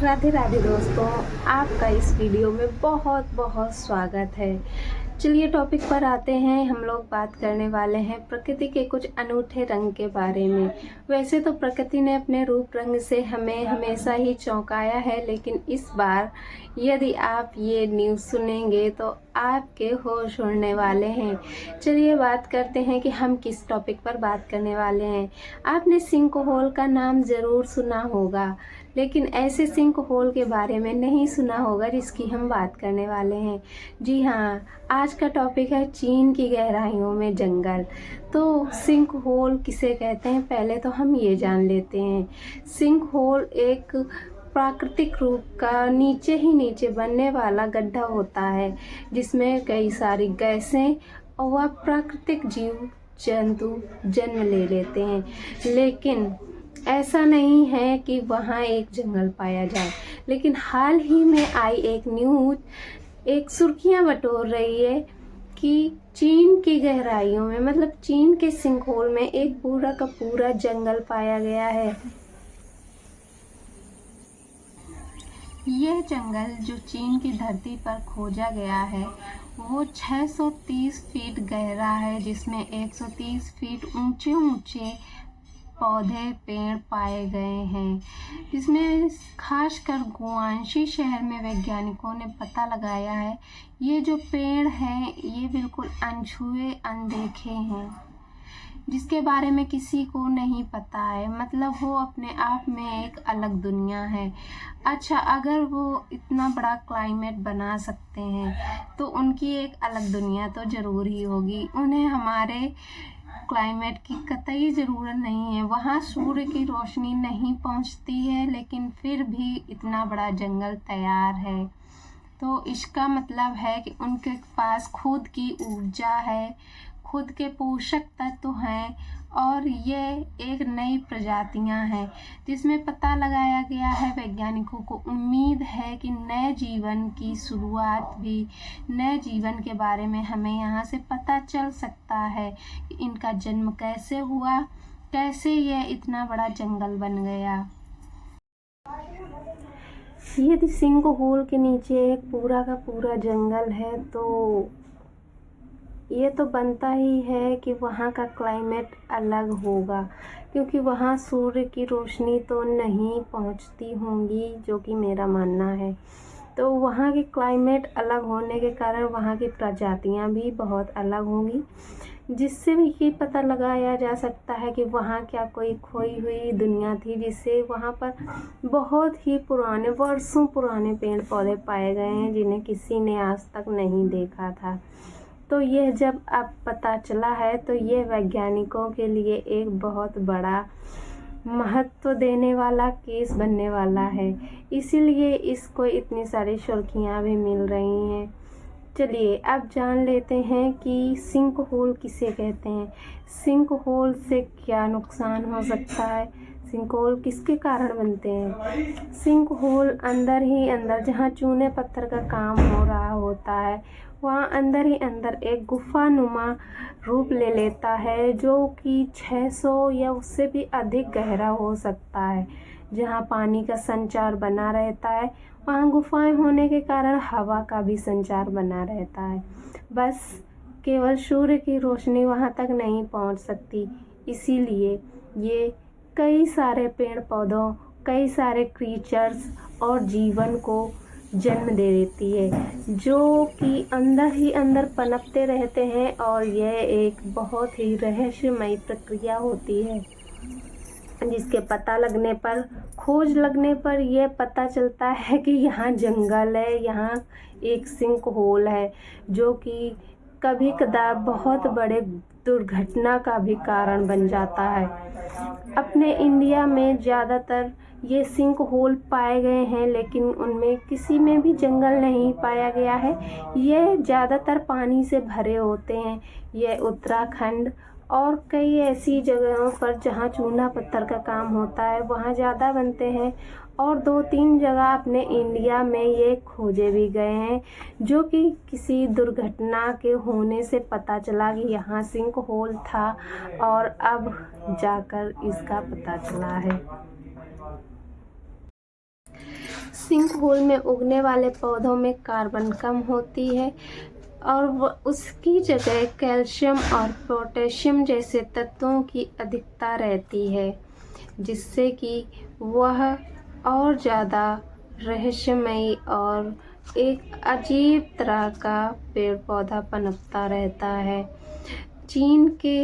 राधे राधे दोस्तों, आपका इस वीडियो में बहुत बहुत स्वागत है। चलिए टॉपिक पर आते हैं। हम लोग बात करने वाले हैं प्रकृति के कुछ अनूठे रंग के बारे में। वैसे तो प्रकृति ने अपने रूप रंग से हमें हमेशा ही चौंकाया है, लेकिन इस बार यदि आप ये न्यूज़ सुनेंगे तो आपके होश उड़ने वाले हैं। चलिए बात करते हैं कि हम किस टॉपिक पर बात करने वाले हैं। आपने सिंकहोल का नाम ज़रूर सुना होगा, लेकिन ऐसे सिंकहोल के बारे में नहीं सुना होगा जिसकी हम बात करने वाले हैं। जी हाँ, आज का टॉपिक है चीन की गहराइयों में जंगल। तो सिंकहोल किसे कहते हैं, पहले तो हम ये जान लेते हैं। सिंकहोल एक प्राकृतिक रूप का नीचे ही नीचे बनने वाला गड्ढा होता है, जिसमें कई सारी गैसें और प्राकृतिक जीव जंतु जन्म ले लेते हैं। लेकिन ऐसा नहीं है कि वहाँ एक जंगल पाया जाए। लेकिन हाल ही में आई एक न्यूज़ एक सुर्खियाँ बटोर रही है कि चीन की गहराइयों में, मतलब चीन के सिंकहोल में एक पूरा का पूरा जंगल पाया गया है। यह जंगल जो चीन की धरती पर खोजा गया है वो 630 फीट गहरा है, जिसमें 130 फीट ऊंचे ऊंचे पौधे पेड़ पाए गए हैं। इसमें खासकर गुआंशी शहर में वैज्ञानिकों ने पता लगाया है ये जो पेड़ हैं ये बिल्कुल अनछुए अनदेखे हैं, जिसके बारे में किसी को नहीं पता है। मतलब वो अपने आप में एक अलग दुनिया है। अच्छा, अगर वो इतना बड़ा क्लाइमेट बना सकते हैं तो उनकी एक अलग दुनिया तो ज़रूर ही होगी। उन्हें हमारे क्लाइमेट की कतई ज़रूरत नहीं है। वहाँ सूर्य की रोशनी नहीं पहुँचती है, लेकिन फिर भी इतना बड़ा जंगल तैयार है। तो इसका मतलब है कि उनके पास खुद की ऊर्जा है, खुद के पोषक तत्व हैं, और ये एक नई प्रजातियां हैं जिसमें पता लगाया गया है। वैज्ञानिकों को उम्मीद है कि नए जीवन की शुरुआत भी, नए जीवन के बारे में हमें यहाँ से पता चल सकता है कि इनका जन्म कैसे हुआ, कैसे ये इतना बड़ा जंगल बन गया। यदि सिंकहोल के नीचे एक पूरा का पूरा जंगल है तो ये तो बनता ही है कि वहाँ का क्लाइमेट अलग होगा, क्योंकि वहाँ सूर्य की रोशनी तो नहीं पहुँचती होंगी, जो कि मेरा मानना है। तो वहाँ की क्लाइमेट अलग होने के कारण वहाँ की प्रजातियाँ भी बहुत अलग होंगी, जिससे भी ये पता लगाया जा सकता है कि वहाँ क्या कोई खोई हुई दुनिया थी, जिससे वहाँ पर बहुत ही पुराने, वर्षों पुराने पेड़ पौधे पाए गए हैं जिन्हें किसी ने आज तक नहीं देखा था। तो यह जब अब पता चला है तो ये वैज्ञानिकों के लिए एक बहुत बड़ा महत्व देने वाला केस बनने वाला है, इसीलिए इसको इतनी सारी सुर्खियाँ भी मिल रही हैं। चलिए अब जान लेते हैं कि सिंकहोल किसे कहते हैं, सिंकहोल से क्या नुकसान हो सकता है, सिंकहोल किसके कारण बनते हैं। सिंकहोल अंदर ही अंदर, जहाँ चूने पत्थर का काम हो रहा होता है, वहाँ अंदर ही अंदर एक गुफानुमा रूप ले लेता है, जो कि 600 या उससे भी अधिक गहरा हो सकता है। जहाँ पानी का संचार बना रहता है, वहाँ गुफाएं होने के कारण हवा का भी संचार बना रहता है। बस केवल सूर्य की रोशनी वहाँ तक नहीं पहुँच सकती, इसीलिए ये कई सारे पेड़ पौधों, कई सारे क्रीचर्स और जीवन को जन्म दे देती है, जो कि अंदर ही अंदर पनपते रहते हैं। और यह एक बहुत ही रहस्यमयी प्रक्रिया होती है, जिसके पता लगने पर, खोज लगने पर यह पता चलता है कि यहाँ जंगल है, यहाँ एक सिंकहोल है, जो कि कभी कदार बहुत बड़े दुर्घटना का भी कारण बन जाता है। अपने इंडिया में ज़्यादातर ये सिंकहोल पाए गए हैं, लेकिन उनमें किसी में भी जंगल नहीं पाया गया है। ये ज़्यादातर पानी से भरे होते हैं। ये उत्तराखंड और कई ऐसी जगहों पर जहाँ चूना पत्थर का काम होता है वहाँ ज़्यादा बनते हैं, और 2-3 जगह अपने इंडिया में ये खोजे भी गए हैं, जो कि किसी दुर्घटना के होने से पता चला कि यहाँ सिंकहोल था, और अब जाकर इसका पता चला है। सिंक होल में उगने वाले पौधों में कार्बन कम होती है और उसकी जगह कैल्शियम और पोटेशियम जैसे तत्वों की अधिकता रहती है, जिससे कि वह और ज़्यादा रहस्यमयी और एक अजीब तरह का पेड़ पौधा पनपता रहता है। चीन के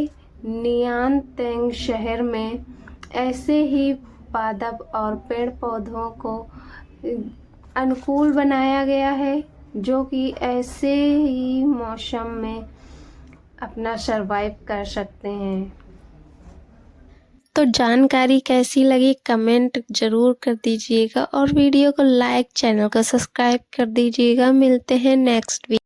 नियानतेंग शहर में ऐसे ही पादप और पेड़ पौधों को अनुकूल बनाया गया है, जो कि ऐसे ही मौसम में अपना सरवाइव कर सकते हैं। तो जानकारी कैसी लगी कमेंट ज़रूर कर दीजिएगा और वीडियो को लाइक, चैनल को सब्सक्राइब कर दीजिएगा। मिलते हैं नेक्स्ट वीडियो।